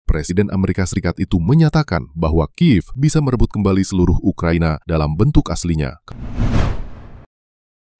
Presiden Amerika Serikat itu menyatakan bahwa Kiev bisa merebut kembali seluruh Ukraina dalam bentuk aslinya.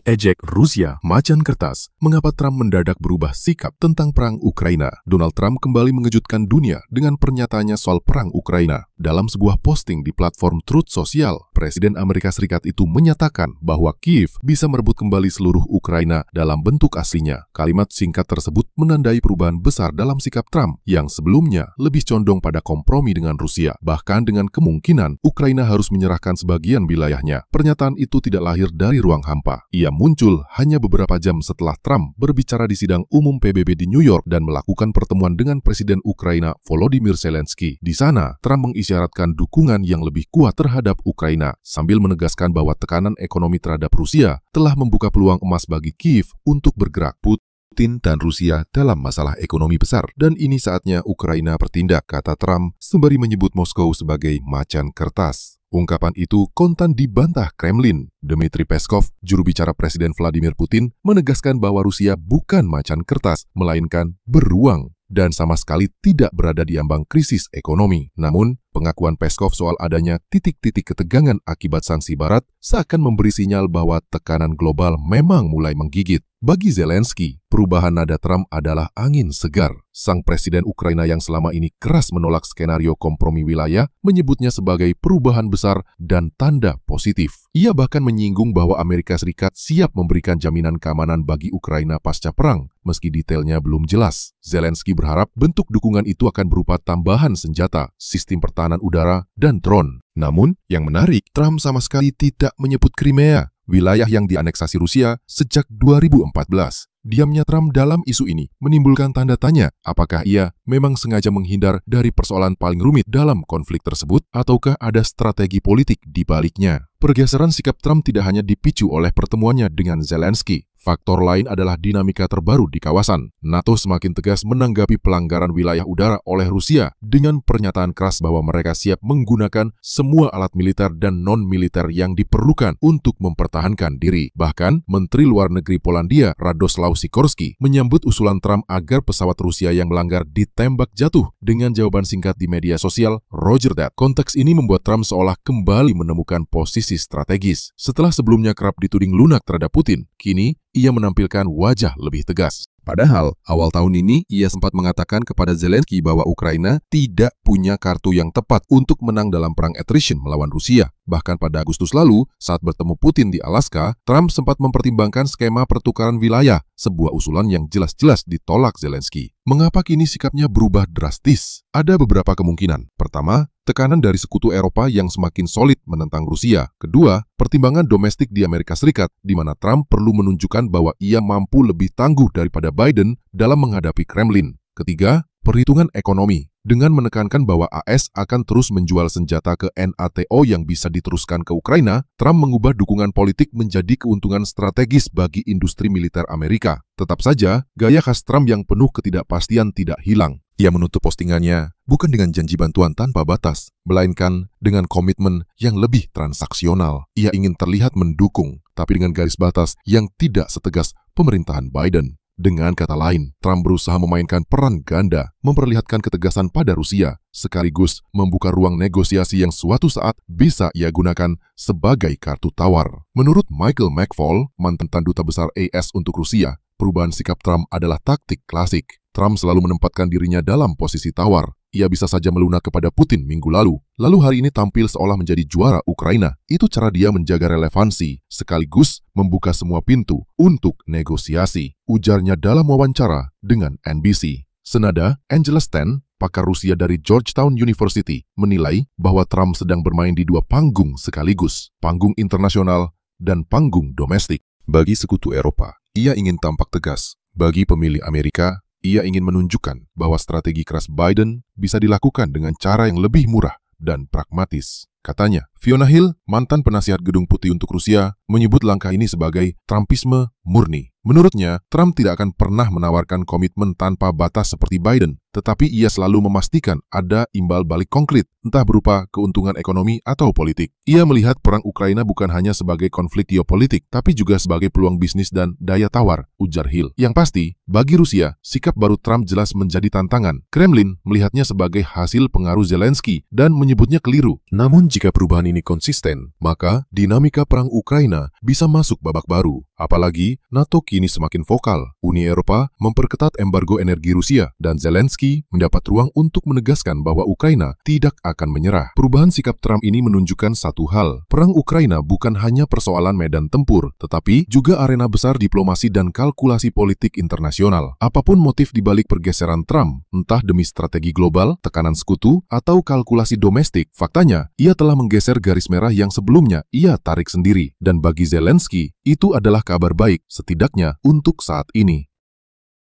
Ejek Rusia macan kertas. Mengapa Trump mendadak berubah sikap tentang perang Ukraina? Donald Trump kembali mengejutkan dunia dengan pernyataannya soal perang Ukraina. Dalam sebuah posting di platform Truth Social, Presiden Amerika Serikat itu menyatakan bahwa Kiev bisa merebut kembali seluruh Ukraina dalam bentuk aslinya. Kalimat singkat tersebut menandai perubahan besar dalam sikap Trump yang sebelumnya lebih condong pada kompromi dengan Rusia, bahkan dengan kemungkinan Ukraina harus menyerahkan sebagian wilayahnya. Pernyataan itu tidak lahir dari ruang hampa. Ia muncul hanya beberapa jam setelah Trump berbicara di sidang umum PBB di New York dan melakukan pertemuan dengan Presiden Ukraina Volodymyr Zelensky. Di sana, Trump mengisyaratkan dukungan yang lebih kuat terhadap Ukraina, sambil menegaskan bahwa tekanan ekonomi terhadap Rusia telah membuka peluang emas bagi Kiev untuk bergerak. Putin dan Rusia dalam masalah ekonomi besar, dan ini saatnya Ukraina bertindak, kata Trump sembari menyebut Moskow sebagai macan kertas. Ungkapan itu kontan dibantah Kremlin. Dmitry Peskov, juru bicara Presiden Vladimir Putin, menegaskan bahwa Rusia bukan macan kertas, melainkan beruang dan sama sekali tidak berada di ambang krisis ekonomi. Namun, pengakuan Peskov soal adanya titik-titik ketegangan akibat sanksi Barat seakan memberi sinyal bahwa tekanan global memang mulai menggigit. Bagi Zelensky, perubahan nada Trump adalah angin segar. Sang presiden Ukraina yang selama ini keras menolak skenario kompromi wilayah menyebutnya sebagai perubahan besar dan tanda positif. Ia bahkan menyinggung bahwa Amerika Serikat siap memberikan jaminan keamanan bagi Ukraina pasca perang, meski detailnya belum jelas. Zelensky berharap bentuk dukungan itu akan berupa tambahan senjata, sistem pertahanan udara, dan drone. Namun, yang menarik, Trump sama sekali tidak menyebut Crimea, wilayah yang dianeksasi Rusia sejak 2014. Diamnya Trump dalam isu ini menimbulkan tanda tanya, apakah ia memang sengaja menghindar dari persoalan paling rumit dalam konflik tersebut, ataukah ada strategi politik di baliknya. Pergeseran sikap Trump tidak hanya dipicu oleh pertemuannya dengan Zelensky. Faktor lain adalah dinamika terbaru di kawasan. NATO semakin tegas menanggapi pelanggaran wilayah udara oleh Rusia dengan pernyataan keras bahwa mereka siap menggunakan semua alat militer dan non-militer yang diperlukan untuk mempertahankan diri. Bahkan, Menteri Luar Negeri Polandia, Radoslaw Sikorski, menyambut usulan Trump agar pesawat Rusia yang melanggar ditembak jatuh dengan jawaban singkat di media sosial, "Roger that." Konteks ini membuat Trump seolah kembali menemukan posisi strategis. Setelah sebelumnya kerap dituding lunak terhadap Putin, kini ia menampilkan wajah lebih tegas. Padahal, awal tahun ini ia sempat mengatakan kepada Zelensky bahwa Ukraina tidak punya kartu yang tepat untuk menang dalam perang attrition melawan Rusia. Bahkan pada Agustus lalu, saat bertemu Putin di Alaska, Trump sempat mempertimbangkan skema pertukaran wilayah, sebuah usulan yang jelas-jelas ditolak Zelensky. Mengapa kini sikapnya berubah drastis? Ada beberapa kemungkinan. Pertama, tekanan dari sekutu Eropa yang semakin solid menentang Rusia. Kedua, pertimbangan domestik di Amerika Serikat, di mana Trump perlu menunjukkan bahwa ia mampu lebih tangguh daripada Biden dalam menghadapi Kremlin. Ketiga, perhitungan ekonomi. Dengan menekankan bahwa AS akan terus menjual senjata ke NATO yang bisa diteruskan ke Ukraina, Trump mengubah dukungan politik menjadi keuntungan strategis bagi industri militer Amerika. Tetap saja, gaya khas Trump yang penuh ketidakpastian tidak hilang. Ia menutup postingannya bukan dengan janji bantuan tanpa batas, melainkan dengan komitmen yang lebih transaksional. Ia ingin terlihat mendukung, tapi dengan garis batas yang tidak setegas pemerintahan Biden. Dengan kata lain, Trump berusaha memainkan peran ganda, memperlihatkan ketegasan pada Rusia, sekaligus membuka ruang negosiasi yang suatu saat bisa ia gunakan sebagai kartu tawar. Menurut Michael McFaul, mantan duta besar AS untuk Rusia, perubahan sikap Trump adalah taktik klasik. Trump selalu menempatkan dirinya dalam posisi tawar. Ia bisa saja melunak kepada Putin minggu lalu hari ini tampil seolah menjadi juara Ukraina. Itu cara dia menjaga relevansi, sekaligus membuka semua pintu untuk negosiasi, ujarnya dalam wawancara dengan NBC. Senada, Angela Stan, pakar Rusia dari Georgetown University, menilai bahwa Trump sedang bermain di dua panggung sekaligus, panggung internasional dan panggung domestik. Bagi sekutu Eropa, ia ingin tampak tegas. Bagi pemilih Amerika, ia ingin menunjukkan bahwa strategi keras Biden bisa dilakukan dengan cara yang lebih murah dan pragmatis. katanya. Fiona Hill, mantan penasihat Gedung Putih untuk Rusia, menyebut langkah ini sebagai Trumpisme murni. Menurutnya, Trump tidak akan pernah menawarkan komitmen tanpa batas seperti Biden, tetapi ia selalu memastikan ada imbal balik konkret, entah berupa keuntungan ekonomi atau politik. Ia melihat perang Ukraina bukan hanya sebagai konflik geopolitik, tapi juga sebagai peluang bisnis dan daya tawar, ujar Hill. Yang pasti, bagi Rusia, sikap baru Trump jelas menjadi tantangan. Kremlin melihatnya sebagai hasil pengaruh Zelensky dan menyebutnya keliru. Namun jika perubahan ini konsisten, maka dinamika perang Ukraina bisa masuk babak baru. Apalagi, NATO kini semakin vokal. Uni Eropa memperketat embargo energi Rusia, dan Zelensky mendapat ruang untuk menegaskan bahwa Ukraina tidak akan menyerah. Perubahan sikap Trump ini menunjukkan satu hal. Perang Ukraina bukan hanya persoalan medan tempur, tetapi juga arena besar diplomasi dan kalkulasi politik internasional. Apapun motif di balik pergeseran Trump, entah demi strategi global, tekanan sekutu, atau kalkulasi domestik, faktanya ia telah menggeser garis merah yang sebelumnya ia tarik sendiri. Dan bagi Zelensky, itu adalah kabar baik, setidaknya untuk saat ini.